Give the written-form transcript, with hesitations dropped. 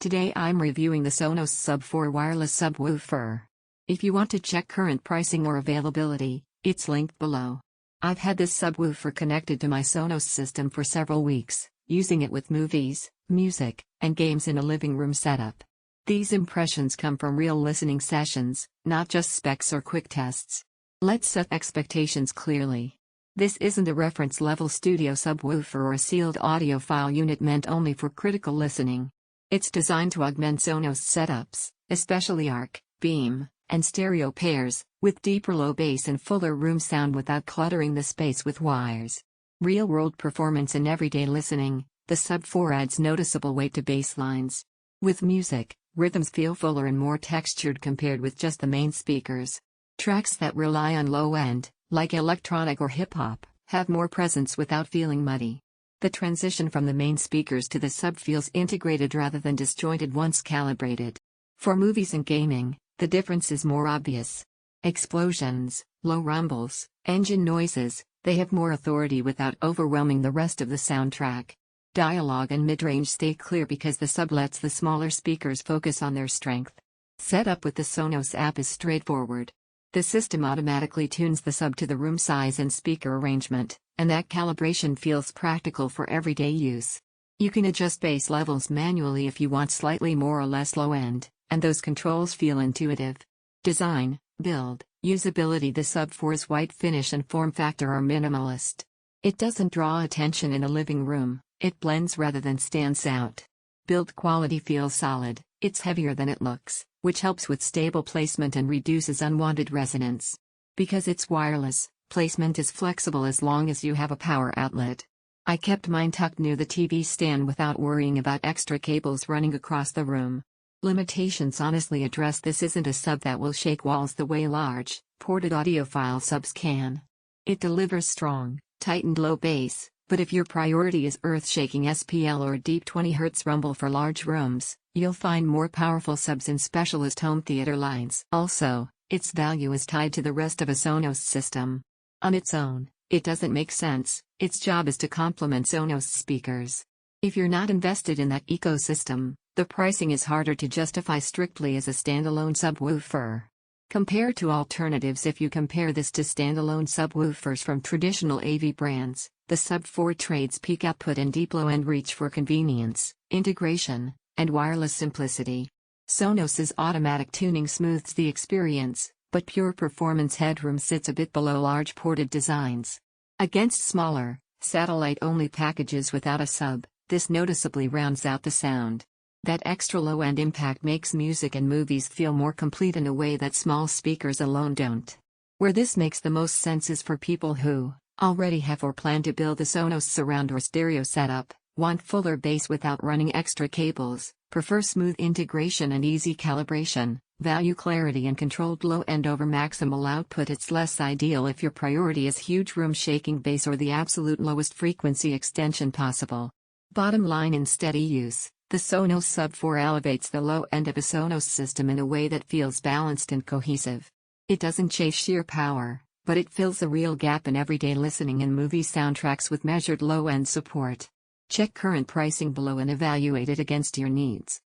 Today I'm reviewing the Sonos Sub 4 wireless subwoofer. If you want to check current pricing or availability, it's linked below. I've had this subwoofer connected to my Sonos system for several weeks, using it with movies, music, and games in a living room setup. These impressions come from real listening sessions, not just specs or quick tests. Let's set expectations clearly. This isn't a reference-level studio subwoofer or a sealed audiophile unit meant only for critical listening. It's designed to augment Sonos setups, especially ARC, Beam, and stereo pairs, with deeper low bass and fuller room sound without cluttering the space with wires. Real-world performance in everyday listening, the Sub 4 adds noticeable weight to bass lines. With music, rhythms feel fuller and more textured compared with just the main speakers. Tracks that rely on low end, like electronic or hip-hop, have more presence without feeling muddy. The transition from the main speakers to the sub feels integrated rather than disjointed once calibrated. For movies and gaming, the difference is more obvious. Explosions, low rumbles, engine noises, they have more authority without overwhelming the rest of the soundtrack. Dialogue and mid-range stay clear because the sub lets the smaller speakers focus on their strength. Setup with the Sonos app is straightforward. The system automatically tunes the sub to the room size and speaker arrangement, and that calibration feels practical for everyday use. You can adjust bass levels manually if you want slightly more or less low end, and those controls feel intuitive. Design, build, usability. The Sub 4's white finish and form factor are minimalist. It doesn't draw attention in a living room, it blends rather than stands out. Build quality feels solid, it's heavier than it looks, which helps with stable placement and reduces unwanted resonance. Because it's wireless, placement is flexible as long as you have a power outlet. I kept mine tucked near the TV stand without worrying about extra cables running across the room. Limitations. Honestly address. This isn't a sub that will shake walls the way large, ported audiophile subs can. It delivers strong, tightened low bass, but if your priority is earth-shaking SPL or deep 20 Hz rumble for large rooms, you'll find more powerful subs in specialist home theater lines. Also, its value is tied to the rest of a Sonos system. On its own, it doesn't make sense. Its job is to complement Sonos speakers. If you're not invested in that ecosystem, the pricing is harder to justify strictly as a standalone subwoofer. Compared to alternatives. If you compare this to standalone subwoofers from traditional AV brands, the Sub 4 trades peak output and deep low-end reach for convenience, integration, and wireless simplicity. Sonos's automatic tuning smooths the experience, but pure performance headroom sits a bit below large ported designs. Against smaller, satellite-only packages without a sub, this noticeably rounds out the sound. That extra low-end impact makes music and movies feel more complete in a way that small speakers alone don't. Where this makes the most sense is for people who already have or plan to build a Sonos surround or stereo setup, want fuller bass without running extra cables, prefer smooth integration and easy calibration, value clarity and controlled low end over maximal output. It's less ideal if your priority is huge room shaking bass or the absolute lowest frequency extension possible. Bottom line. In steady use, the Sonos Sub 4 elevates the low end of a Sonos system in a way that feels balanced and cohesive. It doesn't chase sheer power, but it fills a real gap in everyday listening and movie soundtracks with measured low-end support. Check current pricing below and evaluate it against your needs.